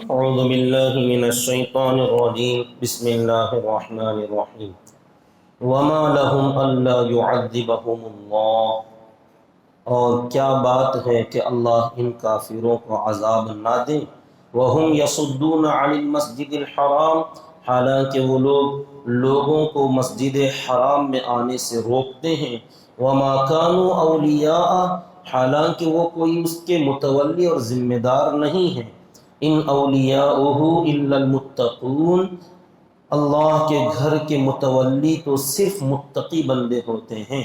اعوذ باللہ من الشیطان الرجیم بسم اللہ الرحمن الرحیم وما لهم الا يعذبهم اللہ، اور کیا بات ہے کہ اللہ ان کافروں کو عذاب نہ دے۔ وہم یصدون عن المسجد الحرام، حالانکہ وہ لوگوں کو مسجد حرام میں آنے سے روکتے ہیں۔ وما كانوا اولیاء، حالانکہ وہ کوئی اس کے متولی اور ذمہ دار نہیں ہیں۔ ان اولیاؤہ الا المتقون، اللہ کے گھر کے متولی تو صرف متقی بندے ہوتے ہیں۔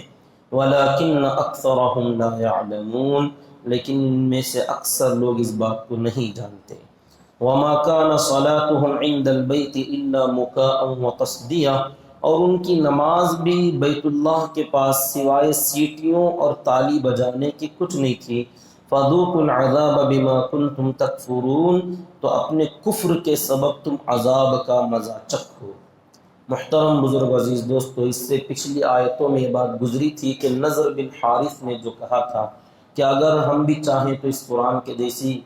ولیکن اکثرہم لا یعلمون، لیکن ان میں سے اکثر لوگ اس بات کو نہیں جانتے۔ وما كان صلاتهم عند البیت الا مکاء وتصدیہ، اور ان کی نماز بھی بیت اللہ کے پاس سوائے سیٹیوں اور تالی بجانے کی کچھ نہیں تھی۔ فذوقوا العذاب بما کنتم تکفرون، تو اپنے کفر کے سبب تم عذاب کا مزہ چکھو۔ محترم بزرگ عزیز دوستو، اس سے پچھلی آیتوں میں یہ بات گزری تھی کہ نضر بن حارث نے جو کہا تھا کہ اگر ہم بھی چاہیں تو اس قرآن کے جیسی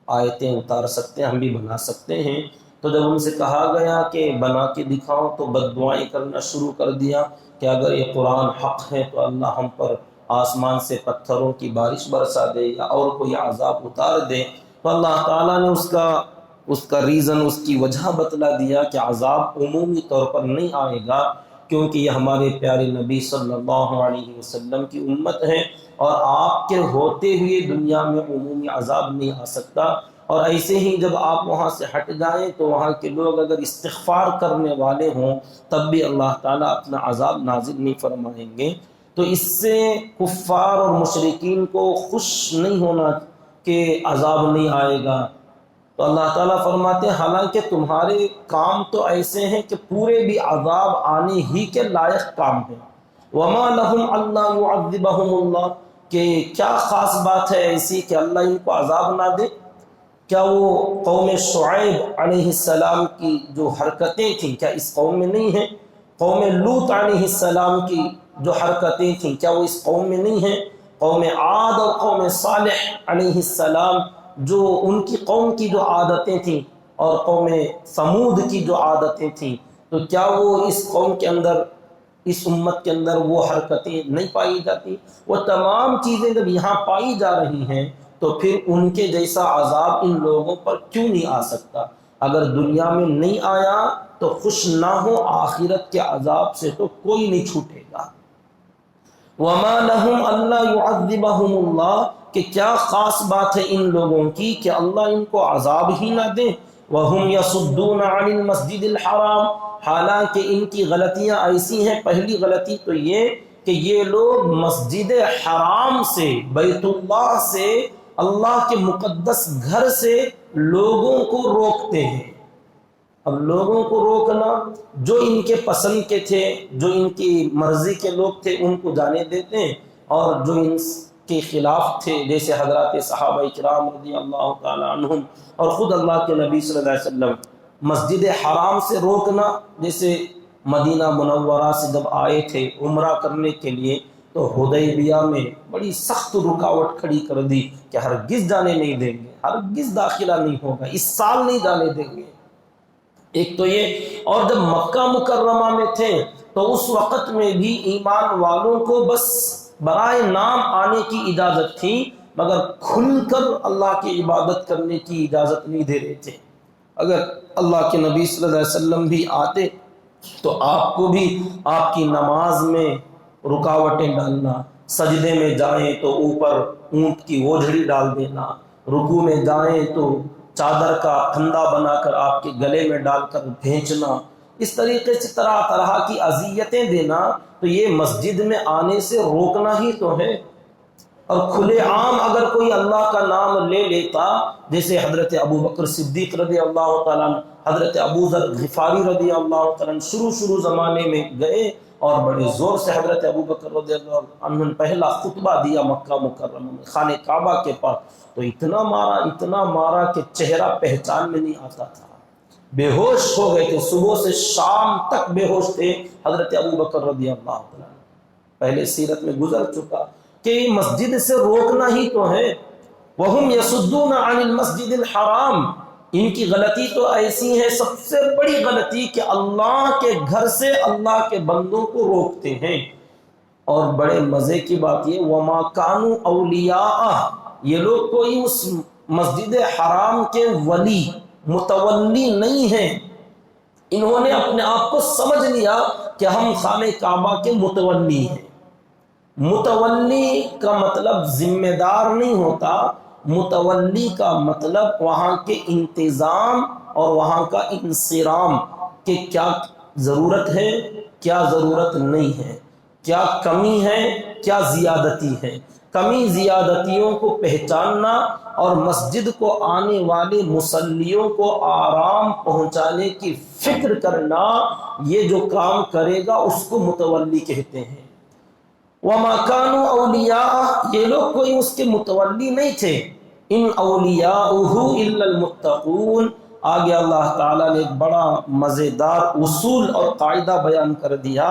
آیتیں اتار سکتے ہیں، ہم بھی بنا سکتے ہیں۔ تو جب ان سے کہا گیا کہ بنا کے دکھاؤ تو بد دعائیں کرنا شروع کر دیا کہ اگر یہ قرآن حق ہے تو اللہ ہم پر آسمان سے پتھروں کی بارش برسا دے یا اور کوئی عذاب اتار دے۔ تو اللہ تعالیٰ نے اس کا ریزن، اس کی وجہ بتلا دیا کہ عذاب عمومی طور پر نہیں آئے گا، کیونکہ یہ ہمارے پیارے نبی صلی اللہ علیہ وسلم کی امت ہے، اور آپ کے ہوتے ہوئے دنیا میں عمومی عذاب نہیں آ سکتا۔ اور ایسے ہی جب آپ وہاں سے ہٹ جائیں تو وہاں کے لوگ اگر استغفار کرنے والے ہوں تب بھی اللہ تعالیٰ اپنا عذاب نازل نہیں فرمائیں گے۔ تو اس سے کفار اور مشرکین کو خوش نہیں ہونا کہ عذاب نہیں آئے گا۔ تو اللہ تعالیٰ فرماتے ہیں حالانکہ تمہارے کام تو ایسے ہیں کہ پورے بھی عذاب آنے ہی کے لائق کام ہیں۔ وما لهم الا يعذبهم اللہ، کہ کیا خاص بات ہے ایسی کہ اللہ ان کو عذاب نہ دے؟ کیا وہ قوم شعیب علیہ السلام کی جو حرکتیں تھیں کیا اس قوم میں نہیں ہیں؟ قوم لوط علیہ السلام کی جو حرکتیں تھیں کیا وہ اس قوم میں نہیں ہیں؟ قوم عاد اور قوم صالح علیہ السلام جو ان کی قوم کی جو عادتیں تھیں، اور قوم ثمود کی جو عادتیں تھیں، تو کیا وہ اس قوم کے اندر، اس امت کے اندر وہ حرکتیں نہیں پائی جاتی؟ وہ تمام چیزیں جب یہاں پائی جا رہی ہیں تو پھر ان کے جیسا عذاب ان لوگوں پر کیوں نہیں آ سکتا؟ اگر دنیا میں نہیں آیا تو خوش نہ ہو، آخرت کے عذاب سے تو کوئی نہیں چھوٹے گا۔ وما لهم الا يعذبهم اللہ، کہ کیا خاص بات ہے ان لوگوں کی کہ اللہ ان کو عذاب ہی نہ دے۔ وهم يصدون عن المسجد الحرام، حالانکہ ان کی غلطیاں ایسی ہیں۔ پہلی غلطی تو یہ کہ یہ لوگ مسجد حرام سے، بیت اللہ سے، اللہ کے مقدس گھر سے لوگوں کو روکتے ہیں۔ اب لوگوں کو روکنا، جو ان کے پسند کے تھے، جو ان کی مرضی کے لوگ تھے ان کو جانے دیتے ہیں، اور جو ان کے خلاف تھے جیسے حضرات صحابہ کرام رضی اللہ تعالی عنہم اور خود اللہ کے نبی صلی اللہ علیہ وسلم، مسجد حرام سے روکنا۔ جیسے مدینہ منورہ سے جب آئے تھے عمرہ کرنے کے لیے تو حدیبیہ میں بڑی سخت رکاوٹ کھڑی کر دی کہ ہرگز جانے نہیں دیں گے، ہرگز داخلہ نہیں ہوگا، اس سال نہیں جانے دیں گے۔ ایک تو یہ، اور جب مکہ مکرمہ میں تھے تو اس وقت میں بھی ایمان والوں کو بس برائے نام آنے کی اجازت تھی، مگر کھل کر اللہ کی عبادت کرنے کی اجازت نہیں دے رہے تھے۔ اگر اللہ کے نبی صلی اللہ علیہ وسلم بھی آتے تو آپ کو بھی آپ کی نماز میں رکاوٹیں ڈالنا، سجدے میں جائیں تو اوپر اونٹ کی اوجھڑی ڈال دینا، رکوع میں جائیں تو چادر کا پھندا بنا کر آپ کے گلے میں ڈال کر بھیجنا، اس طریقے سے طرح طرح کی اذیتیں دینا، تو یہ مسجد میں آنے سے روکنا ہی تو ہے۔ اور کھلے عام اگر کوئی اللہ کا نام لے لیتا، جیسے حضرت ابو بکر صدیق رضی اللہ تعالیٰ عنہ، حضرت ابو ذر غفاری رضی اللہ تعالیٰ عنہ شروع زمانے میں گئے اور بڑے زور سے حضرت ابو بکر رضی اللہ عنہ پہلا خطبہ دیا مکہ مکرمہ میں خانہ کعبہ کے پاس، تو اتنا مارا کہ چہرہ پہچان میں نہیں آتا تھا، بے ہوش ہو گئے تھے، صبح سے شام تک بے ہوش تھے حضرت ابو بکر رضی اللہ تعالیٰ عنہ۔ پہلے سیرت میں گزر چکا کہ مسجد سے روکنا ہی تو ہے۔ وَهُمْ يَصُدُّونَ عَنِ الْمَسْجِدِ الْحَرَامِ، ان کی غلطی تو ایسی ہے، سب سے بڑی غلطی کہ اللہ کے گھر سے اللہ کے بندوں کو روکتے ہیں۔ اور بڑے مزے کی بات یہ وما کانوا اولیاء، یہ لوگ کوئی اس مسجد حرام کے ولی متولی نہیں ہیں۔ انہوں نے اپنے آپ کو سمجھ لیا کہ ہم خانہ کعبہ کے متولی ہیں۔ متولی کا مطلب ذمہ دار نہیں ہوتا، متولی کا مطلب وہاں کے انتظام اور وہاں کا انصرام، کہ کیا ضرورت ہے کیا ضرورت نہیں ہے، کیا کمی ہے کیا زیادتی ہے، کمی زیادتیوں کو پہچاننا اور مسجد کو آنے والے مصلیوں کو آرام پہنچانے کی فکر کرنا، یہ جو کام کرے گا اس کو متولی کہتے ہیں۔ وَمَا كَانُوا أَوْلِيَاءَ، یہ لوگ کوئی اس کے متولی نہیں تھے۔ ان اولیاؤہ الا المتقون، آگے اللہ تعالیٰ نے ایک بڑا مزیدار اصول اور قاعدہ بیان کر دیا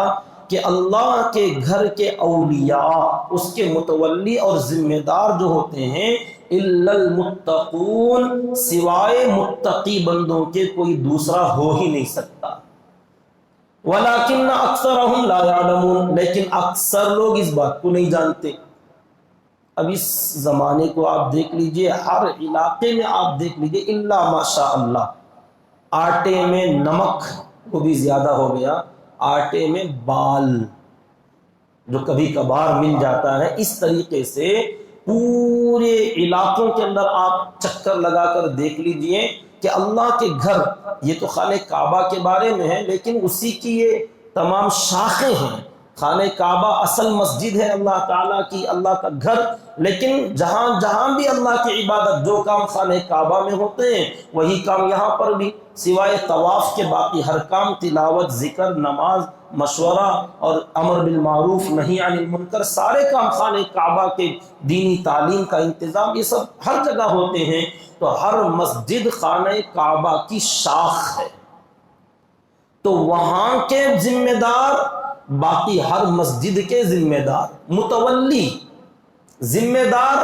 کہ اللہ کے گھر کے اولیاء، اس کے متولی اور ذمہ دار جو ہوتے ہیں، الا المتقون، سوائے متقی بندوں کے کوئی دوسرا ہو ہی نہیں سکتا۔ وَلَكِنَّ أَكْثَرَهُمْ لَا يَعْلَمُونَ، لیکن اکثر لوگ اس بات کو نہیں جانتے۔ اب اس زمانے کو آپ دیکھ لیجئے، ہر علاقے میں آپ دیکھ لیجئے، الا ماشاء اللہ، آٹے میں نمک وہ بھی زیادہ ہو گیا، آٹے میں بال جو کبھی کبھار مل جاتا ہے، اس طریقے سے پورے علاقوں کے اندر آپ چکر لگا کر دیکھ لیجئے کہ اللہ کے گھر، یہ تو خانہ کعبہ کے بارے میں ہے، لیکن اسی کی یہ تمام شاخیں ہیں۔ خانہ کعبہ اصل مسجد ہے اللہ تعالیٰ کی، اللہ کا گھر، لیکن جہاں جہاں بھی اللہ کی عبادت، جو کام خانہ کعبہ میں ہوتے ہیں وہی کام یہاں پر بھی، سوائے طواف کے باقی ہر کام، تلاوت، ذکر، نماز، مشورہ اور امر بالمعروف نہی عن المنکر، سارے کام خانہ کعبہ کے، دینی تعلیم کا انتظام، یہ سب ہر جگہ ہوتے ہیں۔ تو ہر مسجد خانہ کعبہ کی شاخ ہے، تو وہاں کے ذمہ دار باقی ہر مسجد کے ذمہ دار، متولی ذمہ دار،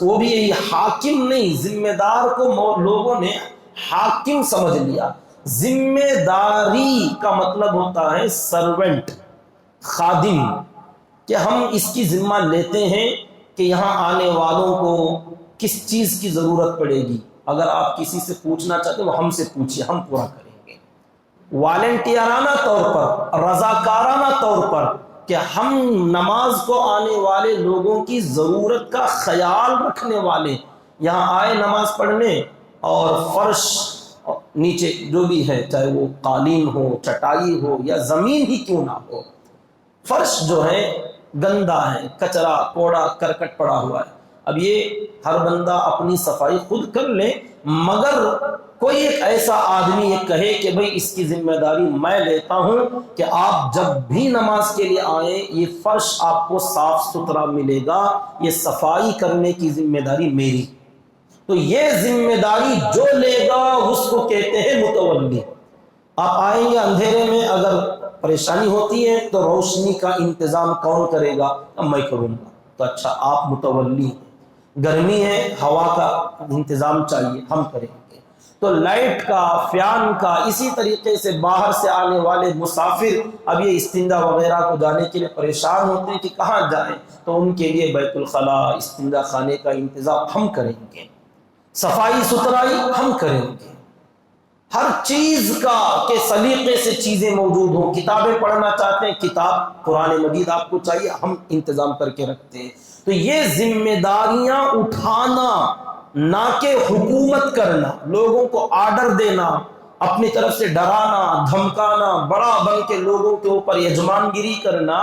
وہ بھی یہی حاکم نہیں، ذمہ دار کو لوگوں نے حاکم سمجھ لیا۔ ذمہ داری کا مطلب ہوتا ہے سرونٹ، خادم، کہ ہم اس کی ذمہ لیتے ہیں کہ یہاں آنے والوں کو کس چیز کی ضرورت پڑے گی، اگر آپ کسی سے پوچھنا چاہتے ہیں وہ ہم سے پوچھئے، ہم پورا کریں گے۔ والنٹیرانہ طور پر، رضاکارانہ طور پر، کہ ہم نماز کو آنے والے لوگوں کی ضرورت کا خیال رکھنے والے، یہاں آئے نماز پڑھنے اور فرش نیچے جو بھی ہے، چاہے وہ قالین ہو، چٹائی ہو یا زمین ہی کیوں نہ ہو، فرش جو ہے گندا ہے، کچرا کوڑا کرکٹ پڑا ہوا ہے۔ اب یہ ہر بندہ اپنی صفائی خود کر لے، مگر کوئی ایک ایسا آدمی یہ کہے کہ بھئی اس کی ذمہ داری میں لیتا ہوں کہ آپ جب بھی نماز کے لیے آئیں یہ فرش آپ کو صاف ستھرا ملے گا، یہ صفائی کرنے کی ذمہ داری میری، تو یہ ذمہ داری جو لے گا اس کو کہتے ہیں متولی۔ آپ آئیں گے اندھیرے میں، اگر پریشانی ہوتی ہے تو روشنی کا انتظام کون کرے گا؟ میں کروں گا، تو اچھا آپ متولی ہیں۔ گرمی ہے، ہوا کا انتظام چاہیے، ہم کریں گے۔ تو لائٹ کا، فیان کا، اسی طریقے سے باہر سے آنے والے مسافر اب یہ استنجا وغیرہ کو جانے کے لیے پریشان ہوتے ہیں کہ کہاں جائیں، تو ان کے لیے بیت الخلا، استنجا خانے کا انتظام ہم کریں گے، صفائی ستھرائی ہم کریں گے، ہر چیز کا کہ سلیقے سے چیزیں موجود ہوں۔ کتابیں پڑھنا چاہتے ہیں، کتاب قرآن مجید آپ کو چاہیے، ہم انتظام کر کے رکھتے ہیں۔ تو یہ ذمہ داریاں اٹھانا، نہ کہ حکومت کرنا، لوگوں کو آرڈر دینا، اپنی طرف سے ڈرانا، دھمکانا، بڑا بن کے لوگوں کے اوپر یجمان گیری کرنا،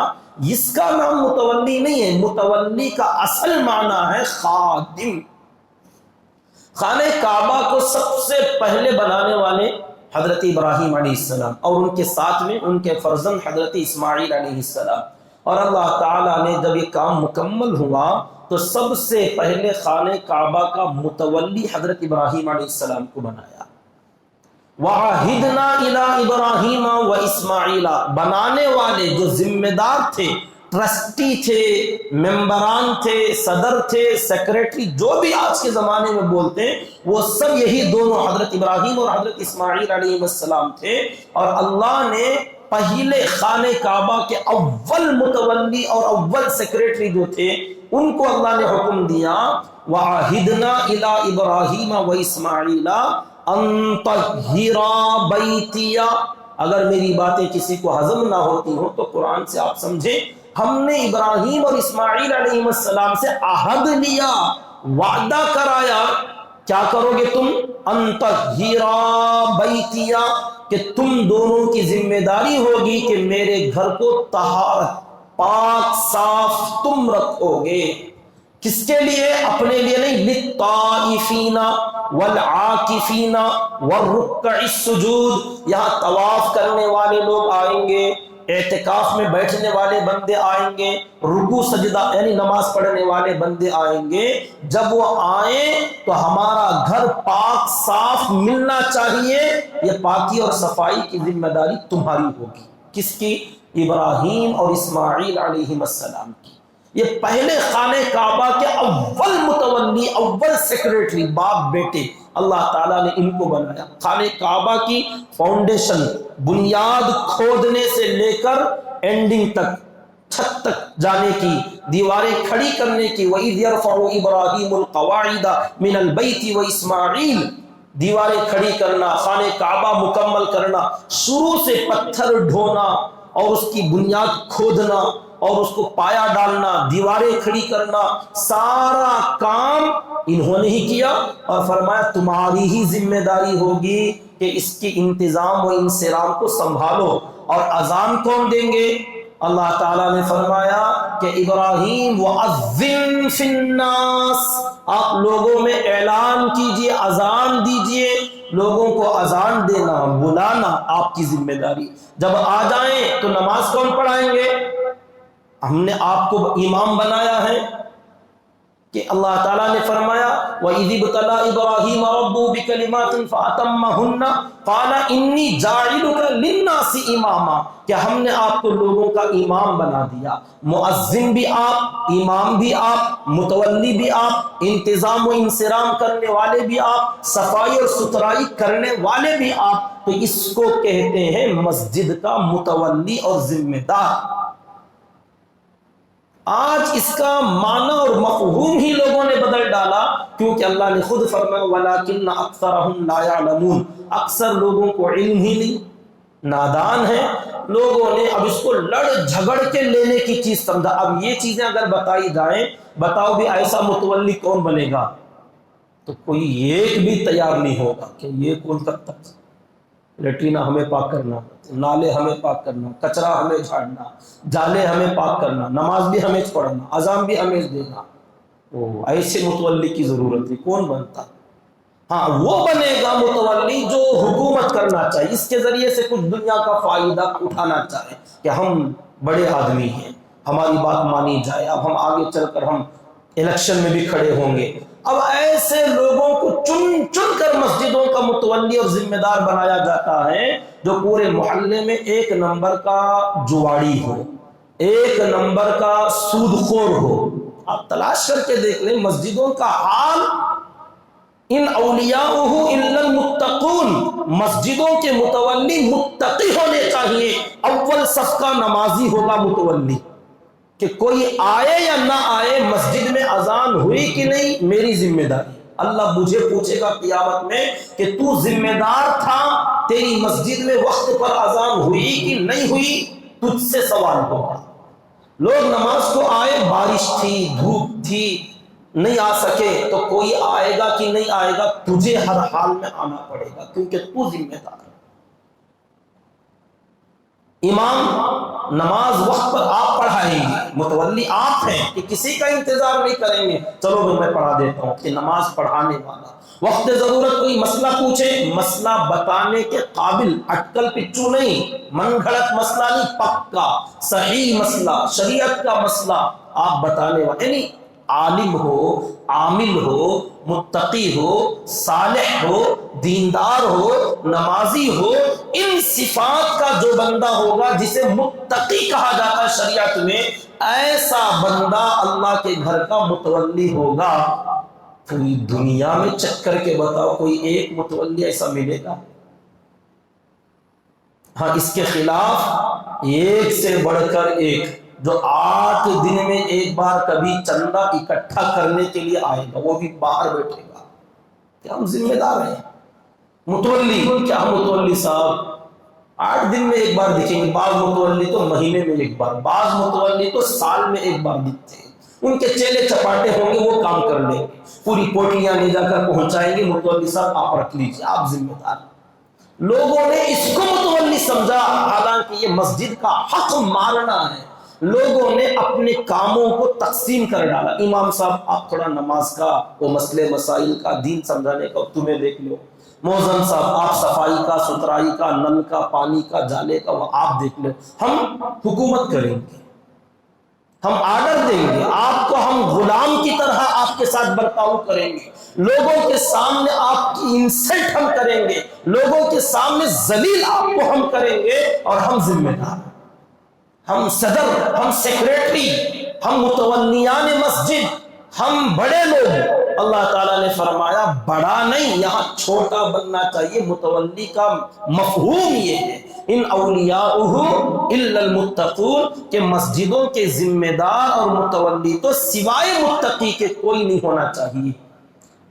اس کا نام متولی نہیں ہے۔ متولی کا اصل معنی ہے خادم۔ خانہ کعبہ کو سب سے پہلے بنانے والے حضرت ابراہیم علیہ السلام، اور ان کے ساتھ میں ان کے فرزند حضرت اسماعیل علیہ السلام، اور اللہ تعالیٰ نے جب یہ کام مکمل ہوا تو سب سے پہلے خانہ کعبہ کا متولی حضرت ابراہیم علیہ السلام کو بنایا۔ وَعَهِدْنَا إِلَىٰ إِبْرَاهِيمَ وَإِسْمَاعِيلَ، بنانے والے جو ذمہ دار تھے ٹرسٹی تھے، ممبران تھے، صدر تھے، سیکریٹری، جو بھی آج کے زمانے میں بولتے ہیں، وہ سب یہی دونوں حضرت ابراہیم اور حضرت اسماعیل علیہ السلام تھے۔ اور اللہ نے پہلے خانہ کعبہ کے اول متولی اور اول سیکریٹری جو تھے ان کو اللہ نے حکم دیا، وَعَهِدْنَا إِلَىٰ إِبْرَاهِيمَ وَإِسْمَاعِيلَ أَن طَهِّرَا بَيْتِيَ۔ اگر میری باتیں کسی کو ہضم نہ ہوتی ہوں تو قرآن سے آپ سمجھیں، ہم نے ابراہیم اور اسماعیل علیہ السلام سے عہد لیا، وعدہ کرایا، کیا کرو گے تم؟ ان طہرا بیتیا، کہ تم دونوں کی ذمہ داری ہوگی کہ میرے گھر کو طہارت، پاک صاف تم رکھو گے۔ کس کے لیے؟ اپنے لیے نہیں، للطائفین والعاکفین والرکع السجود، یہاں طواف کرنے والے لوگ آئیں گے، اعتکاف میں بیٹھنے والے بندے آئیں گے، رکوع سجدہ یعنی نماز پڑھنے والے بندے آئیں گے۔ جب وہ آئیں تو ہمارا گھر پاک صاف ملنا چاہیے، یہ پاکی اور صفائی کی ذمہ داری تمہاری ہوگی۔ کس کی؟ ابراہیم اور اسماعیل علیہ السلام کی۔ یہ پہلے خانہ کعبہ کے اول متولی، اول سیکریٹری، باپ بیٹے اللہ تعالیٰ نے ان کو بنایا۔ خانہ کعبہ کی فاؤنڈیشن، بنیاد کھودنے سے لے کر اینڈنگ تک، چھت تک جانے کی، دیواریں کھڑی کرنے کی، وَإِذْ يَرْفَعُ إِبْرَاهِيمُ الْقَوَاعِدَ مِنَ الْبَيْتِ وَإِسْمَاعِيلُ، دیواریں کھڑی کرنا، خانہ کعبہ مکمل کرنا، شروع سے پتھر ڈھونا اور اس کی بنیاد کھودنا اور اس کو پایا ڈالنا، دیواریں کھڑی کرنا، سارا کام انہوں نے ہی کیا۔ اور فرمایا تمہاری ہی ذمہ داری ہوگی کہ اس کی انتظام و انصرام کو سنبھالو۔ اور اذان کون دیں گے؟ اللہ تعالیٰ نے فرمایا کہ ابراہیم وَأَذِّن فِي النَّاسِ، آپ لوگوں میں اعلان کیجئے، اذان دیجئے، لوگوں کو اذان دینا، بلانا آپ کی ذمہ داری۔ جب آ جائیں تو نماز کون پڑھائیں گے؟ ہم نے آپ کو امام بنایا ہے کہ اللہ تعالیٰ نے فرمایا وَإِذِ ابْتَلَىٰ إِبْرَاهِيمَ رَبُّهُ بِكَلِمَاتٍ فَأَتَمَّهُنَّ قَالَ إِنِّي جَاعِلُكَ لِلنَّاسِ إِمَامًا، کہ ہم نے آپ کو لوگوں کا امام بنا دیا۔ مؤذن بھی آپ، امام بھی آپ، متولی بھی آپ، انتظام و انصرام کرنے والے بھی آپ، صفائی اور ستھرائی کرنے والے بھی آپ، تو اس کو کہتے ہیں مسجد کا متولی اور ذمہ دار۔ آج اس کا معنی اور مفہوم ہی لوگوں نے بدل ڈالا، کیونکہ اللہ نے خود فرمایا وَلَٰكِنَّ أَكْثَرَهُمْ لَا يَعْلَمُونَ، اکثر لوگوں کو علم ہی نہیں، نادان ہیں لوگوں نے۔ اب اس کو لڑ جھگڑ کے لینے کی چیز سمجھا۔ اب یہ چیزیں اگر بتائی جائیں، بتاؤ بھی ایسا متولی کون بنے گا، تو کوئی ایک بھی تیار نہیں ہوگا کہ یہ کون کرتا ہے۔ لیٹرینہ ہمیں پاک کرنا، نالے ہمیں پاک کرنا، کچرا ہمیں جھاڑنا، جالے ہمیں پاک کرنا، نماز بھی ہمیں پڑھنا، اذان بھی ہمیں دینا۔ ایسے متولی کی ضرورت ہے، کون بنتا؟ ہاں وہ بنے گا متولی جو حکومت کرنا چاہیے، اس کے ذریعے سے کچھ دنیا کا فائدہ اٹھانا چاہے کہ ہم بڑے آدمی ہیں، ہماری بات مانی جائے، اب ہم آگے چل کر ہم الیکشن میں بھی کھڑے ہوں گے۔ اب ایسے لوگوں کو چن چن کر مسجدوں کا متولی اور ذمہ دار بنایا جاتا ہے جو پورے محلے میں ایک نمبر کا جواڑی ہو، ایک نمبر کا سود خور ہو۔ آپ تلاش کر کے دیکھ لیں مسجدوں کا حال، ان اولیاؤہ الا المتقون، مسجدوں کے متولی متقی ہونے چاہیے، اول صف کا نمازی ہوگا متولی، کہ کوئی آئے یا نہ آئے مسجد میں اذان ہوئی کہ نہیں میری ذمہ داری۔ اللہ مجھے پوچھے گا قیامت میں کہ تو ذمہ دار تھا، تیری مسجد میں وقت پر اذان ہوئی کہ نہیں ہوئی، تجھ سے سوال ہوگا۔ لوگ نماز کو آئے، بارش تھی، دھوپ تھی، نہیں آ سکے، تو کوئی آئے گا کہ نہیں آئے گا، تجھے ہر حال میں آنا پڑے گا کیونکہ تو ذمہ دار ہے۔ امام نماز وقت پر آپ پڑھائیں گے، متولی آپ ہیں کہ کسی کا انتظار نہیں کریں گے، چلو بھائی میں پڑھا دیتا ہوں، کہ نماز پڑھانے والا وقت ضرورت کوئی مسئلہ پوچھے، مسئلہ بتانے کے قابل، اٹکل پچو نہیں، من گھڑت مسئلہ نہیں، پکا صحیح مسئلہ، شریعت کا مسئلہ آپ بتانے والے، یعنی عالم ہو، عامل ہو، متقی ہو، صالح ہو، دیندار ہو، نمازی ہو، ان صفات کا جو بندہ ہوگا جسے متقی کہا جاتا ہے شریعت میں، ایسا بندہ اللہ کے گھر کا متولی ہوگا، پوری دنیا میں چیک کر کے بتاؤ کوئی ایک متولی ایسا ملے گا؟ ہاں، اس کے خلاف ایک سے بڑھ کر ایک جو 8 دن میں ایک بار کبھی چندہ اکٹھا کرنے کے لیے آئے گا، وہ بھی باہر بیٹھے گا کہ ہم ذمہ دار ہیں۔ متولی کیا؟ متولی صاحب 8 دن میں ایک بار دکھیں گے، بعض متولی تو مہینے میں ایک بار، بعض متولی تو سال میں ایک بار دکھتے ہیں۔ ان کے چیلے چپاٹے ہوں گے، وہ کام کر لیں گے، پوری پوٹلیاں لے جا کر پہنچائیں گے، متولی صاحب آپ رکھ لیجیے، آپ ذمہ دار۔ لوگوں نے اس کو متولی سمجھا، حالانکہ یہ مسجد کا حق مارنا ہے۔ لوگوں نے اپنے کاموں کو تقسیم کر ڈالا، امام صاحب آپ تھوڑا نماز کا، وہ مسئلے مسائل کا، دین سمجھانے کا تمہیں دیکھ لو، مؤذن صاحب آپ صفائی کا، ستھرائی کا، نل کا، پانی کا، جالے کا، وہ آپ دیکھ لو، ہم حکومت کریں گے، ہم آرڈر دیں گے آپ کو، ہم غلام کی طرح آپ کے ساتھ برتاؤ کریں گے، لوگوں کے سامنے آپ کی انسلٹ ہم کریں گے، لوگوں کے سامنے ذلیل آپ کو ہم کریں گے، اور ہم ذمہ دار، ہم صدر، ہم سیکریٹری، ہم متولیان مسجد، ہم بڑے لوگ۔ اللہ تعالیٰ نے فرمایا بڑا نہیں، یہاں چھوٹا بننا چاہیے۔ متولی کا مفہوم یہ ہے، ان اولیاؤہ الا المتقون، کہ مسجدوں کے ذمہ دار اور متولی تو سوائے متقی کے کوئی نہیں ہونا چاہیے۔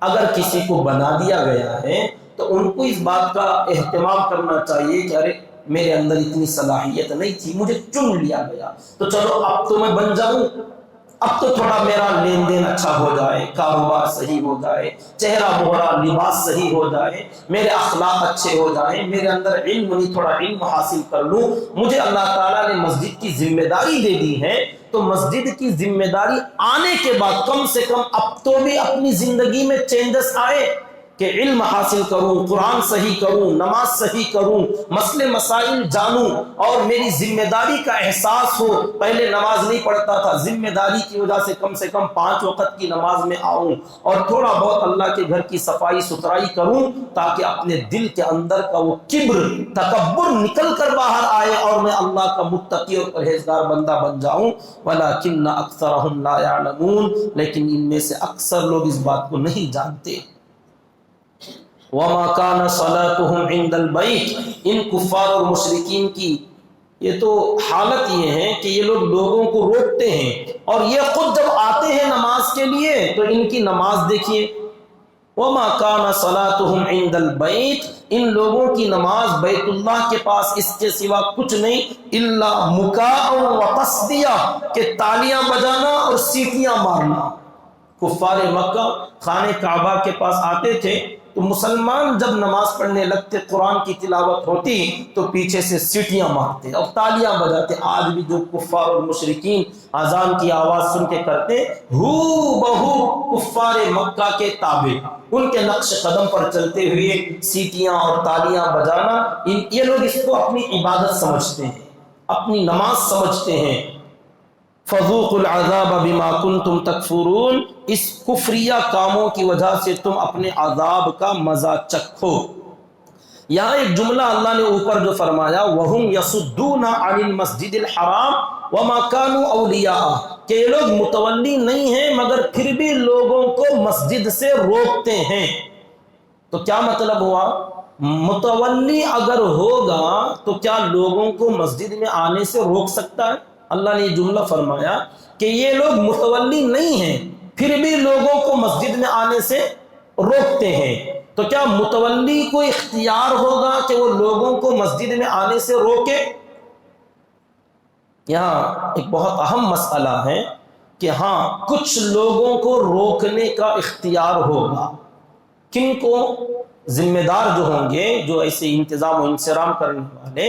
اگر کسی کو بنا دیا گیا ہے تو ان کو اس بات کا اہتمام کرنا چاہیے کہ ارے میرے اندر اتنی صلاحیت نہیں تھی، مجھے چن لیا گیا، تو چلو اب تو میں بن جاؤں، اب تو تھوڑا میرا لین دین اچھا ہو جائے، کاروبار صحیح ہو جائے، چہرہ مہرا لباس صحیح ہو جائے، میرے اخلاق اچھے ہو جائیں، میرے اندر علم نہیں، تھوڑا علم حاصل کر لوں، مجھے اللہ تعالیٰ نے مسجد کی ذمہ داری دے دی ہے، تو مسجد کی ذمہ داری آنے کے بعد کم سے کم اب تو بھی اپنی زندگی میں چینجز آئے کہ علم حاصل کروں، قرآن صحیح کروں، نماز صحیح کروں، مسئلے مسائل جانوں، اور میری ذمہ داری کا احساس ہو۔ پہلے نماز نہیں پڑھتا تھا، ذمہ داری کی وجہ سے کم 5 وقت کی نماز میں آؤں، اور تھوڑا بہت اللہ کے گھر کی صفائی ستھرائی کروں، تاکہ اپنے دل کے اندر کا وہ کبر، تکبر نکل کر باہر آئے، اور میں اللہ کا متقی اور پرہیزگار بندہ بن جاؤں۔ وَلَكِنَّ أَكْثَرَهُمْ لَا يَعْلَمُونَ، لیکن ان میں سے اکثر لوگ اس بات کو نہیں جانتے۔ وَمَا كَانَ صَلَاتُهُمْ عِنْدَ الْبَيْتِ، ان کفار اور مشرکین کی یہ تو حالت یہ ہے کہ یہ لوگ لوگوں کو روکتے ہیں، اور یہ خود جب آتے ہیں نماز کے لیے تو ان کی نماز دیکھیے، وَمَا كَانَ صَلَاتُهُمْ عِنْدَ الْبَيْتِ، ان لوگوں کی نماز بیت اللہ کے پاس اس کے سوا کچھ نہیں، إِلَّا مُكَاءً وَتَصْدِيَةً، کہ تالیاں بجانا اور سیٹیاں مارنا۔ کفار مکہ خانہ کعبہ کے پاس آتے تھے تو مسلمان جب نماز پڑھنے لگتے، قرآن کی تلاوت ہوتی تو پیچھے سے سیٹیاں مارتے اور تالیاں بجاتے۔ آج بھی جو کفار اور مشرکین اذان کی آواز سن کے کرتے، ہو بہو کفار مکہ کے تابع، ان کے نقش قدم پر چلتے ہوئے سیٹیاں اور تالیاں بجانا، یہ لوگ اس کو اپنی عبادت سمجھتے ہیں، اپنی نماز سمجھتے ہیں۔ فَذُوقُوا الْعَذَابَ بِمَا كُنْتُمْ تَكْفُرُونَ، اس کفریہ کاموں کی وجہ سے تم اپنے عذاب کا مزہ چکھو۔ یہاں ایک جملہ اللہ نے اوپر جو فرمایا، وَهُمْ يَصُدُّونَ عَنِ الْمَسْجِدِ الْحَرَامِ وَمَا كَانُوا أَوْلِيَاءَهُ، کہ یہ لوگ متولی نہیں ہیں مگر پھر بھی لوگوں کو مسجد سے روکتے ہیں۔ تو کیا مطلب ہوا؟ متولی اگر ہوگا تو کیا لوگوں کو مسجد میں آنے سے روک سکتا ہے؟ اللہ نے یہ جملہ فرمایا کہ یہ لوگ متولی نہیں ہیں پھر بھی لوگوں کو مسجد میں آنے سے روکتے ہیں، تو کیا متولی کو اختیار ہوگا کہ وہ لوگوں کو مسجد میں آنے سے روکے؟ یہاں ایک بہت اہم مسئلہ ہے کہ ہاں کچھ لوگوں کو روکنے کا اختیار ہوگا۔ کن کو؟ ذمہ دار جو ہوں گے، جو ایسے انتظام و انصرام کرنے والے،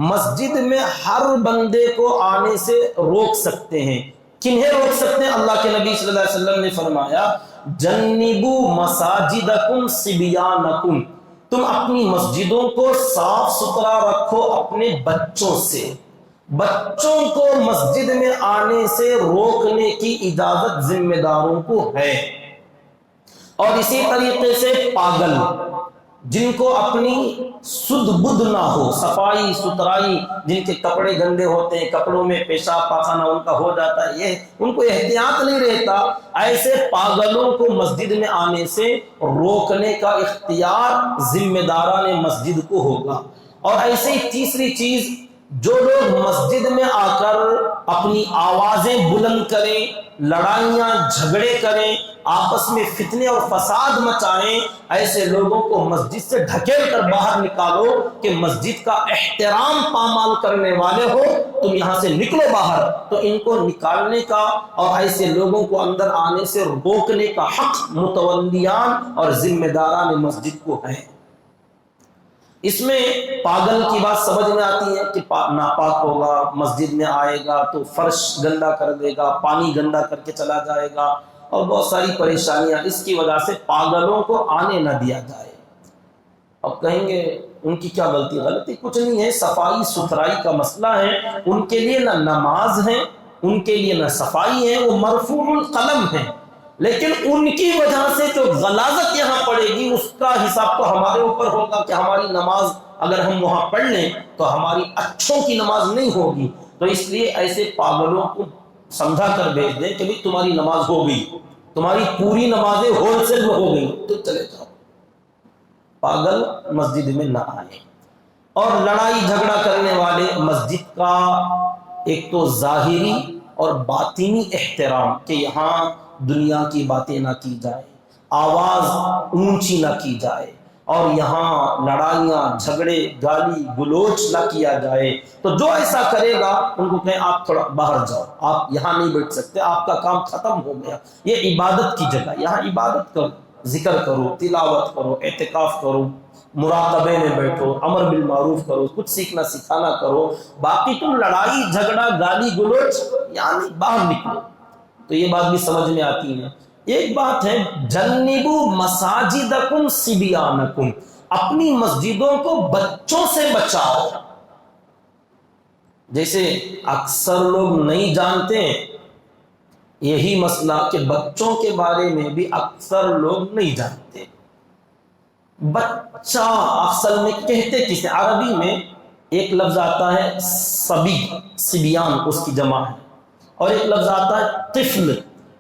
مسجد میں ہر بندے کو آنے سے روک سکتے ہیں۔ کنہیں روک سکتے ہیں؟ اللہ کے نبی صلی اللہ علیہ وسلم نے فرمایا، جنبوا مساجدکم صبیانکم، تم اپنی مسجدوں کو صاف ستھرا رکھو اپنے بچوں سے۔ بچوں کو مسجد میں آنے سے روکنے کی اجازت ذمہ داروں کو ہے، اور اسی طریقے سے پاگل، جن کو اپنی سد بد نہ ہو، صفائی ستھرائی، جن کے کپڑے گندے ہوتے ہیں، کپڑوں میں پیشاب پاخانہ ان کا ہو جاتا ہے، یہ ان کو احتیاط نہیں رہتا، ایسے پاگلوں کو مسجد میں آنے سے روکنے کا اختیار ذمہ داران مسجد کو ہوگا۔ اور ایسے ہی تیسری چیز، جو لوگ مسجد میں آ کر اپنی آوازیں بلند کریں، لڑائیاں جھگڑے کریں، آپس میں فتنے اور فساد مچائیں، ایسے لوگوں کو مسجد سے ڈھکیل کر باہر نکالو کہ مسجد کا احترام پامال کرنے والے ہو، تم یہاں سے نکلو باہر۔ تو ان کو نکالنے کا اور ایسے لوگوں کو اندر آنے سے روکنے کا حق متولیان اور ذمہ داران مسجد کو ہے۔ اس میں پاگل کی بات سمجھ میں آتی ہے کہ ناپاک ہوگا، مسجد میں آئے گا تو فرش گندا کر دے گا، پانی گندا کر کے چلا جائے گا، اور بہت ساری پریشانیاں، اس کی وجہ سے پاگلوں کو آنے نہ دیا جائے۔ اب کہیں گے ان کی کیا غلطی؟ غلطی کچھ نہیں ہے، صفائی ستھرائی کا مسئلہ ہے، ان کے لیے نہ نماز ہے، ان کے لیے نہ صفائی ہے، وہ مرفوع القلم ہے، لیکن ان کی وجہ سے جو غلاظت یہاں پڑے گی اس کا حساب تو ہمارے اوپر ہوگا کہ ہماری نماز اگر ہم وہاں پڑھ لیں تو ہماری اچھوں کی نماز نہیں ہوگی۔ تو اس لیے ایسے پاگلوں کو سمجھا کر بھیج دیں کہ تمہاری نماز ہو گئی، تمہاری پوری نمازیں ہول سیل میں ہو گئی، تو چلے جاؤ، پاگل مسجد میں نہ آئے۔ اور لڑائی جھگڑا کرنے والے، مسجد کا ایک تو ظاہری اور باطنی احترام کہ یہاں دنیا کی باتیں نہ کی جائے، آواز اونچی نہ کی جائے، اور یہاں لڑائیاں جھگڑے گالی گلوچ نہ کیا جائے۔ تو جو ایسا کرے گا ان کو کہیں آپ تھوڑا باہر جاؤ، آپ یہاں نہیں بیٹھ سکتے، آپ کا کام ختم ہو گیا، یہ عبادت کی جگہ، یہاں عبادت کرو، ذکر کرو، تلاوت کرو، اعتکاف کرو، مراقبے میں بیٹھو، امر بالمعروف کرو، کچھ سیکھنا سکھانا کرو، باقی تم لڑائی جھگڑا گالی گلوچ یعنی باہر نکلو۔ تو یہ بات بھی سمجھ میں آتی ہے۔ ایک بات ہے، جنبوا مساجدکم صبیانکم، اپنی مسجدوں کو بچوں سے بچاؤ۔ جیسے اکثر لوگ نہیں جانتے یہی مسئلہ کہ بچوں کے بارے میں بھی اکثر لوگ نہیں جانتے۔ بچہ اصل میں کہتے کسے؟ عربی میں ایک لفظ آتا ہے صبی، صبیان اس کی جمع ہے، اور ایک لفظ آتا ہے طفل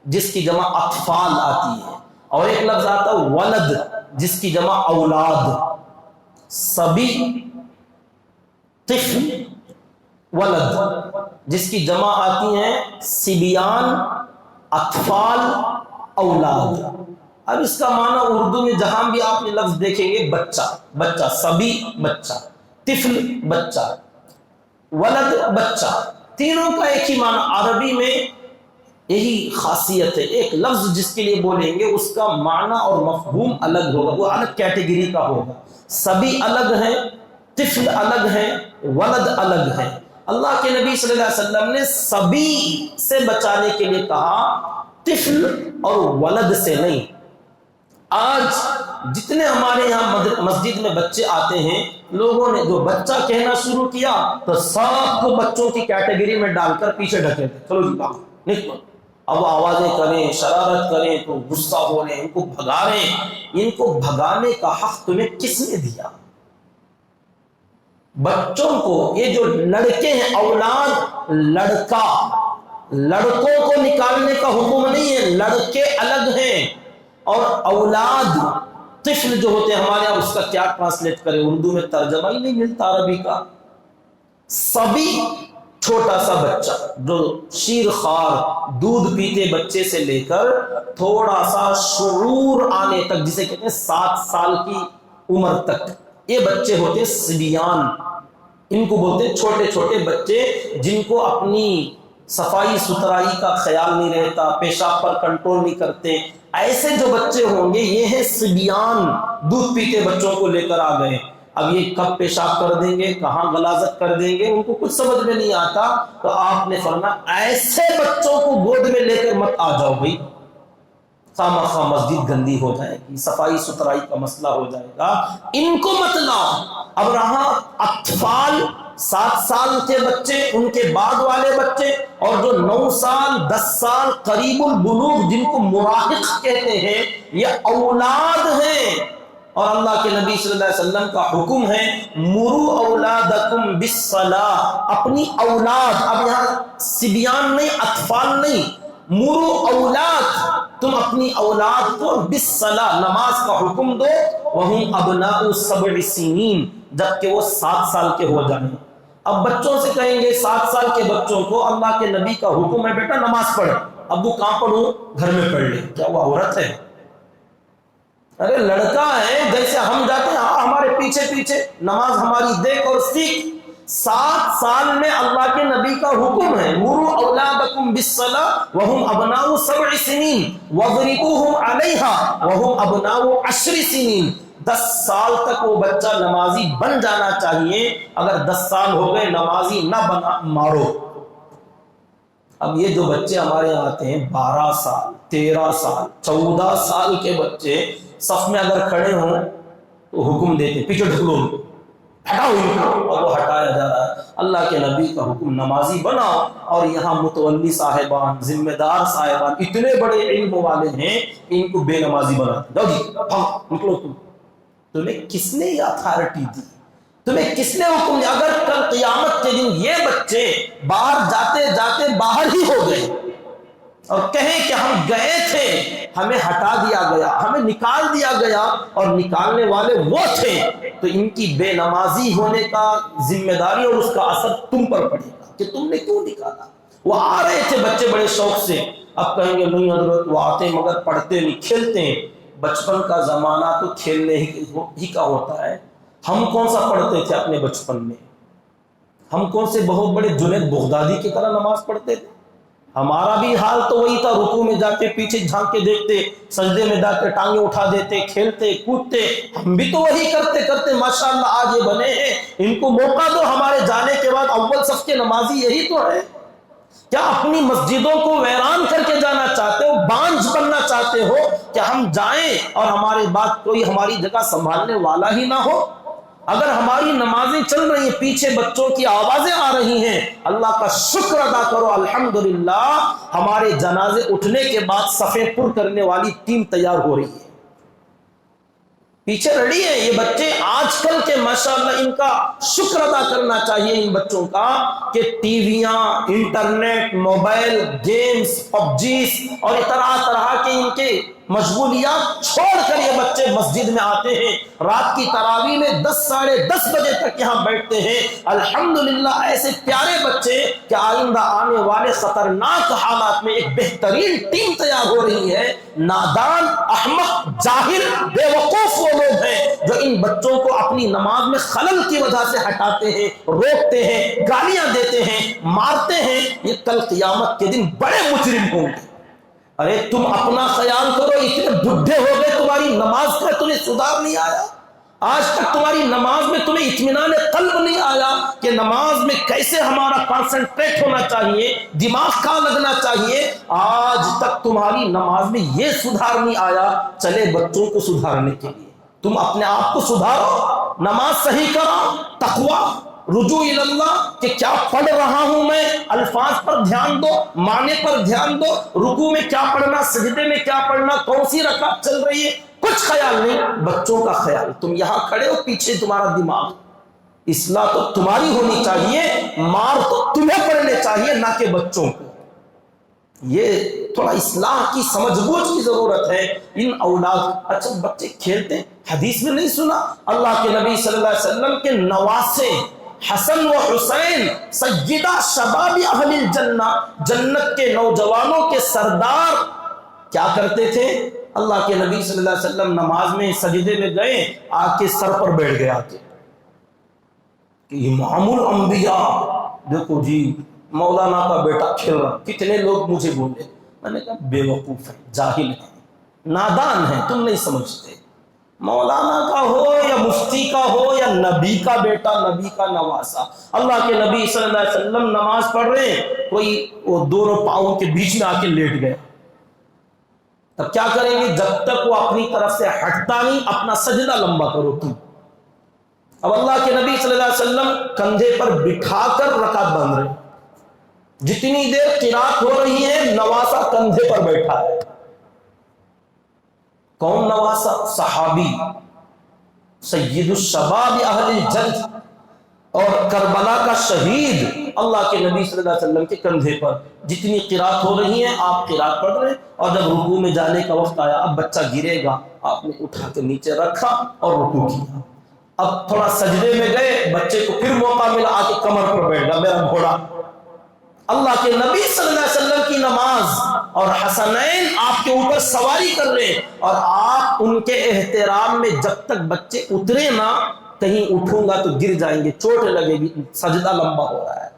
جس کی جمع اطفال آتی ہے، اور ایک لفظ آتا ہے ولد جس کی جمع اولاد۔ صبی، طفل، ولد جس کی جمع آتی ہیں صبیان، اطفال، اولاد۔ اب اس کا معنی اردو میں جہاں بھی آپ یہ لفظ دیکھیں گے بچہ، بچہ، صبی بچہ، طفل بچہ، ولد بچہ، تینوں کا ایک ہی معنی۔ عربی میں یہی خاصیت ہے، ایک لفظ جس کے لیے بولیں گے اس کا معنی اور مفہوم الگ ہوگا، وہ الگ کیٹیگری کا ہوگا۔ صبی الگ ہے، طفل الگ ہے، ولد الگ ہے۔ اللہ کے نبی صلی اللہ علیہ وسلم نے صبی سے بچانے کے لیے کہا، طفل اور ولد سے نہیں۔ آج جتنے ہمارے یہاں مسجد میں بچے آتے ہیں، لوگوں نے جو بچہ کہنا شروع کیا تو سب کو بچوں کی کیٹیگری میں ڈال کر پیچھے ڈھکیلتے، چلو جی باہر نکلو۔ اب وہ آوازیں کریں، شرارت کریں تو غصہ ہو رہے ہیں، ان کو بھگا رہے ہیں۔ ان کو بھگانے کا حق تمہیں کس نے دیا؟ بچوں کو، یہ جو لڑکے ہیں، اولاد لڑکا، لڑکوں کو نکالنے کا حکم نہیں ہے، لڑکے الگ ہیں، اور اولاد طفل جو ہوتے ہیں ہمارے یہاں اس کا کیا ٹرانسلیٹ کرے، اردو میں ترجمہ ہی نہیں ملتا عربی کا۔ صبی چھوٹا سا بچہ جو شیر خوار، دودھ پیتے بچے سے لے کر تھوڑا سا شعور آنے تک، جسے کہتے ہیں 7 سال کی عمر تک، یہ بچے ہوتے ہیں صبیان۔ ان کو بولتے ہیں چھوٹے چھوٹے بچے جن کو اپنی صفائی ستھرائی کا خیال نہیں رہتا، پیشاب پر کنٹرول نہیں کرتے، ایسے جو بچے ہوں گے یہ ہیں صبیان۔ دودھ پیتے بچوں کو لے کر آ گئے، اب یہ کب پیشاب کر دیں گے، کہاں غلاظت کر دیں گے، ان کو کچھ سمجھ میں نہیں آتا۔ تو آپ نے فرمایا ایسے بچوں کو گود میں لے کر مت آ جاؤ بھائی، خواہ خواہ مسجد گندی ہو جائے گی، صفائی ستھرائی کا مسئلہ ہو جائے گا، ان کو مت لاؤ۔ اب رہا اطفال، 7 سال کے بچے، ان کے بعد والے بچے، اور جو 9 سال 10 سال قریب البلوغ جن کو مراہق کہتے ہیں، یہ اولاد ہیں۔ اور اللہ کے نبی صلی اللہ علیہ وسلم کا حکم ہے مرو اولادکم بالصلاۃ، اپنی اولاد، اب یہاں صبیان نہیں، اطفال نہیں، مرو اولاد، تم اپنی اولاد کو بالصلاۃ، نماز کا حکم دو، وہم ابناء 7 سنین، جبکہ وہ 7 سال کے ہو جائیں۔ اب بچوں سے کہیں گے 7 سال کے بچوں کو اللہ کے نبی کا حکم ہے بیٹا نماز پڑھ، ابو کہاں پڑھوں؟ گھر میں پڑھ لے، کیا وہ عورت ہے؟ ارے لڑکا ہے، جیسے ہم جاتے ہیں ہمارے پیچھے پیچھے نماز ہماری دیکھ اور سیکھ۔ 7 سال میں اللہ کے نبی کا حکم ہے مروا اولادکم بالصلاۃ وہم ابناء 7 سنین واضربوہم علیہا وہم ابناء 10 سنین۔ 10 سال تک وہ بچہ نمازی بن جانا چاہیے، اگر 10 سال ہو گئے نمازی نہ بنا مارو۔ اب یہ جو بچے ہمارے یہاں آتے ہیں 12 سال 13 سال 14 سال کے بچے صف میں اگر کھڑے ہوں تو حکم دیتے پیچھے ڈھکلو، ہٹاؤ ان کو، اور وہ ہٹایا جا رہا ہے۔ اللہ کے نبی کا حکم نمازی بناؤ، اور یہاں متولی صاحبان، ذمہ دار صاحبان اتنے بڑے علم والے ہیں ان کو بے نمازی بناتے، جاؤ جی نکلو تم۔ تمہیں کس نے یہ اتھارٹی دی؟ تمہیں کس نے حکم دیا؟ اگر کل قیامت کے دن یہ بچے باہر جاتے جاتے باہر ہی ہو گئے اور کہیں کہ ہم گئے تھے، ہمیں ہٹا دیا گیا، ہمیں نکال دیا گیا، اور نکالنے والے وہ تھے، تو ان کی بے نمازی ہونے کا ذمہ داری اور اس کا اثر تم پر پڑے گا کہ تم نے کیوں نکالا۔ وہ آ رہے تھے بچے بڑے شوق سے، اب کہیں گے نہیں حضرت وہ آتے مگر پڑھتے نہیں، کھیلتے ہیں۔ بچپن کا زمانہ تو کھیلنے ہی کا ہوتا ہے۔ ہم کون سا پڑھتے تھے اپنے بچپن میں؟ ہم کون سے بہت بڑے جنید بغدادی کی طرح نماز پڑھتے تھے؟ ہمارا بھی حال تو وہی تھا، رکوع میں جا کے پیچھے جھانک کے دیکھتے، سجدے میں جا کے ٹانگیں اٹھا دیتے، کھیلتے کودتے، ہم بھی تو وہی کرتے کرتے ماشاءاللہ آج یہ بنے ہیں۔ ان کو موقع دو، ہمارے جانے کے بعد اول صف کے نمازی یہی تو ہے۔ کیا اپنی مسجدوں کو ویران کر کے جانا چاہتے ہو؟ بانجھ بننا چاہتے ہو کہ ہم جائیں اور ہمارے بعد کوئی ہماری جگہ سنبھالنے والا ہی نہ ہو؟ اگر ہماری نمازیں چل رہی ہیں، پیچھے بچوں کی آوازیں آ رہی ہیں، اللہ کا شکر ادا کرو، الحمدللہ ہمارے جنازے اٹھنے کے بعد صفیں پر کرنے والی ٹیم تیار ہو رہی ہے، پیچھے ریڈی ہے۔ یہ بچے آج کل کے ماشاءاللہ ان کا شکر ادا کرنا چاہیے ان بچوں کا کہ ٹی ویاں، انٹرنیٹ، موبائل گیمز، پبجیز اور طرح طرح کے ان کے مشغولیات چھوڑ کر یہ بچے مسجد میں آتے ہیں، رات کی تراویح میں 10 ساڑھے 10 بجے تک یہاں بیٹھتے ہیں۔ الحمدللہ ایسے پیارے بچے کہ آئندہ آنے والے خطرناک حالات میں ایک بہترین ٹیم تیار ہو رہی ہے۔ نادان، احمق، جاہل، بے وقوف وہ لوگ ہیں جو ان بچوں کو اپنی نماز میں خلل کی وجہ سے ہٹاتے ہیں، روکتے ہیں، گالیاں دیتے ہیں، مارتے ہیں۔ یہ کل قیامت کے دن بڑے مجرم ہوں گے۔ ارے تم اپنا خیال کرو، اتنے بڈھے ہو گئے، تمہاری نماز میں تمہیں سدھار نہیں آیا؟ آج تک تمہاری نماز میں تمہیں اطمینان قلب نہیں آیا کہ نماز میں کیسے ہمارا کانسنٹریٹ ہونا چاہیے، دماغ کہاں لگنا چاہیے؟ آج تک تمہاری نماز میں یہ سدھار نہیں آیا۔ چلے بچوں کو سدھارنے کے لیے تم اپنے آپ کو سدھارو، نماز صحیح کرو، تقویٰ، رجوع اللہ کہ کیا پڑھ رہا ہوں میں، الفاظ پر دھیان دو، معنی پر دھیان دو، رکوع میں کیا پڑھنا، سجدے میں کیا پڑھنا، کون سی رکعت چل رہی ہے، کچھ خیال نہیں۔ بچوں کا خیال، تم یہاں کھڑے ہو، پیچھے تمہارا دماغ، اصلاح تو تمہاری ہونی چاہیے، مار تو تمہیں پڑنے چاہیے نہ کہ بچوں کو۔ یہ تھوڑا اصلاح کی سمجھ بوجھ کی ضرورت ہے ان اولاد۔ اچھا بچے کھیلتے ہیں، حدیث میں نہیں سنا اللہ کے نبی صلی اللہ علیہ وسلم کے نواسے حسن و حسین سیدہ شباب اہل الجنہ، جنت کے نوجوانوں کے سردار کیا کرتے تھے؟ اللہ کے نبی صلی اللہ علیہ وسلم نماز میں سجدے میں گئے، آ کے سر پر بیٹھ گئے آتے کہ امام الانبیاء دیکھو جی مولانا کا بیٹا کھیل رہا۔ کتنے لوگ مجھے بولے، میں نے کہا بے وقوف ہے، جاہل ہے، نادان ہے، تم نہیں سمجھتے۔ مولانا کا ہو یا مفتی کا ہو یا نبی کا بیٹا، نبی کا نواسا، اللہ کے نبی صلی اللہ علیہ وسلم نماز پڑھ رہے ہیں، کوئی وہ دونوں پاؤں کے بیچ میں آ کے لیٹ گئے، تب کیا کریں گے؟ جب تک وہ اپنی طرف سے ہٹتا نہیں، اپنا سجدہ لمبا کرو تم۔ اب اللہ کے نبی صلی اللہ علیہ وسلم کندھے پر بٹھا کر رکعت باندھ رہے ہیں، جتنی دیر قرات ہو رہی ہے نواسا کندھے پر بیٹھا ہے۔ کون نواسا؟ صحابی، سید الشباب اہل الجنہ، اور کربلا کا شہید اللہ کے نبی صلی اللہ علیہ وسلم کے کندھے پر جتنی قرات ہو رہی ہیں آپ قرات پڑھ رہے ہیں، اور جب رکوع میں جانے کا وقت آیا، اب بچہ گرے گا، آپ نے اٹھا کے نیچے رکھا اور رکوع کیا۔ اب تھوڑا سجدے میں گئے، بچے کو پھر موقع ملا، آ کے کمر پر بیٹھ گیا میرا گھوڑا۔ اللہ کے نبی صلی اللہ علیہ وسلم کی نماز اور حسنین آپ کے اوپر سواری کر رہے ہیں، اور آپ ان کے احترام میں جب تک بچے اترے نہ، کہیں اٹھوں گا تو گر جائیں گے، چوٹ لگے گی، سجدہ لمبا ہو رہا ہے۔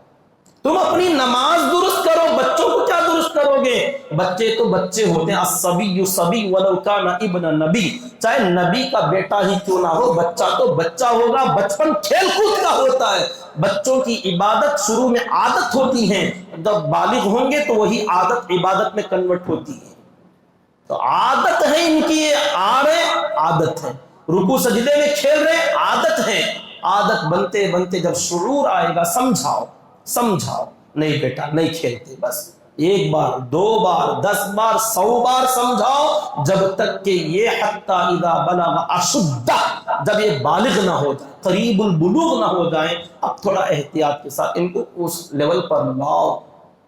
تم اپنی نماز درست کرو، بچوں کو کیا درست کرو گے؟ بچے تو بچے ہوتے ہیں، الصبی صبی ولو کان ابن نبی، چاہے نبی کا بیٹا ہی کیوں نہ ہو، بچہ تو بچہ ہوگا۔ بچپن کھیل کود کا ہوتا ہے، بچوں کی عبادت شروع میں عادت ہوتی ہے، جب بالغ ہوں گے تو وہی عادت عبادت میں کنورٹ ہوتی ہے۔ تو عادت ہے ان کی، یہ آ رہے عادت ہے، رکوع سجدے میں کھیل رہے عادت ہے، عادت بنتے بنتے جب شعور آئے گا سمجھاؤ نہیں بیٹا نہیں کھیلتے، بس ایک بار، دو بار، 10 بار، 100 بار سمجھاؤ، جب تک کہ یہ حتی اذا بلغ اشدہ، جب یہ بالغ نہ ہو جائے، قریب البلوغ نہ ہو جائیں، اب تھوڑا احتیاط کے ساتھ ان کو اس لیول پر لاؤ۔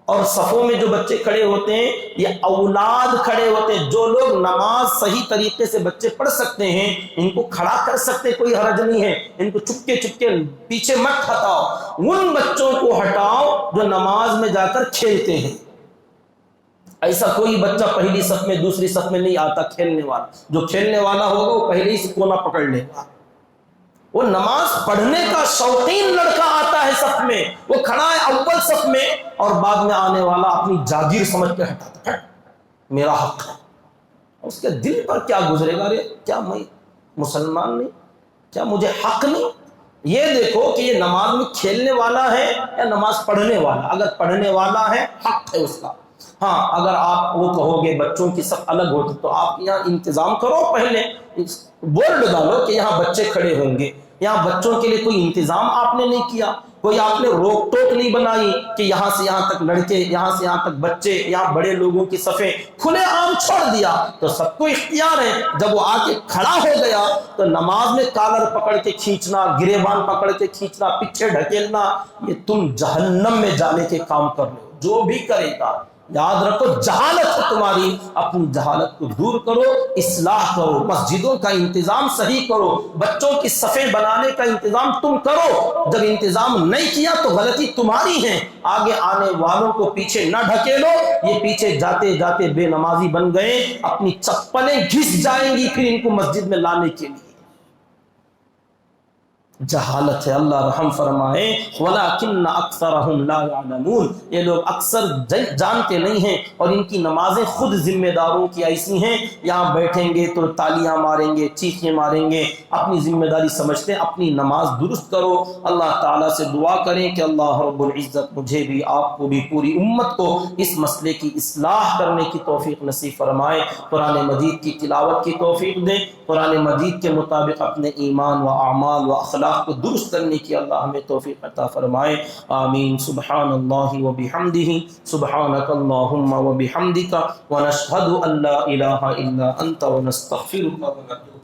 اور صفوں میں جو بچے کھڑے ہوتے ہیں یہ اولاد کھڑے ہوتے ہیں، جو لوگ نماز صحیح طریقے سے بچے پڑھ سکتے ہیں ان کو کھڑا کر سکتے، کوئی حرج نہیں ہے، ان کو چپکے چپکے پیچھے مت ہٹاؤ، ان بچوں کو ہٹاؤ جو نماز میں جا کر کھیلتے ہیں۔ ایسا کوئی بچہ پہلی صف میں دوسری صف میں نہیں آتا کھیلنے والا، جو کھیلنے والا ہوگا وہ پہلے ہی سے کونا پکڑ لے گا۔ وہ نماز پڑھنے کا شوقین لڑکا آتا ہے صف میں، وہ کھڑا ہے اول صف میں، اور بعد میں آنے والا اپنی جاگیر سمجھ کے ہٹاتا ہے، میرا حق ہے۔ اس کے دل پر کیا گزرے گا، ارے کیا میں مسلمان نہیں، کیا مجھے حق نہیں؟ یہ دیکھو کہ یہ نماز میں کھیلنے والا ہے یا نماز پڑھنے والا۔ اگر پڑھنے والا ہے حق ہے اس کا۔ ہاں اگر آپ وہ کہو گے بچوں کی صف الگ ہوتی تو آپ یہاں انتظام کرو، پہلے بورڈ ڈالو کہ یہاں بچے کھڑے ہوں گے، یہاں بچوں کے لیے کوئی انتظام آپ نے نہیں کیا، کوئی آپ نے روک ٹوک نہیں بنائی کہ یہاں سے یہاں تک لڑکے، یہاں سے یہاں تک بچے، یہاں بڑے لوگوں کی صفیں کھلے عام چھوڑ دیا، تو سب کو اختیار ہے۔ جب وہ آ کے کھڑا ہو گیا تو نماز میں کالر پکڑ کے کھینچنا، گریبان پکڑ کے کھینچنا، پیچھے ڈھکیلنا، یہ تم جہنم میں جانے کے کام کر رہے ہو۔ جو بھی کرے گا یاد رکھو جہالت ہے تمہاری، اپنی جہالت کو دور کرو، اصلاح کرو، مسجدوں کا انتظام صحیح کرو، بچوں کی صفیں بنانے کا انتظام تم کرو۔ جب انتظام نہیں کیا تو غلطی تمہاری ہے، آگے آنے والوں کو پیچھے نہ ڈھکیلو، یہ پیچھے جاتے جاتے بے نمازی بن گئے، اپنی چپلیں گھس جائیں گی پھر ان کو مسجد میں لانے کے لیے۔ جہالت ہے، اللہ رحم فرمائے۔ وَلَكِنَّ أَكْثَرَهُمْ لَا يَعْلَمُونَ، یہ لوگ اکثر جانتے نہیں ہیں، اور ان کی نمازیں خود ذمہ داروں کی ایسی ہیں، یہاں بیٹھیں گے تو تالیاں ماریں گے، چیخیں ماریں گے، اپنی ذمہ داری سمجھتے ہیں۔ اپنی نماز درست کرو، اللہ تعالیٰ سے دعا کریں کہ اللہ رب العزت مجھے بھی، آپ کو بھی، پوری امت کو اس مسئلے کی اصلاح کرنے کی توفیق نصیب فرمائے۔ قرآن مجید کی تلاوت کی توفیق دے، قرآن مجید کے مطابق اپنے ایمان و اعمال و اخلاق کو درست کرنے کی اللہ ہمیں توفیق عطا فرمائے، آمین۔ سبحان اللہ و بحمدہ، سبحانک اللہم و بحمدک، ونشہد ان لا الہ الا انت ونستغفرک ونتوب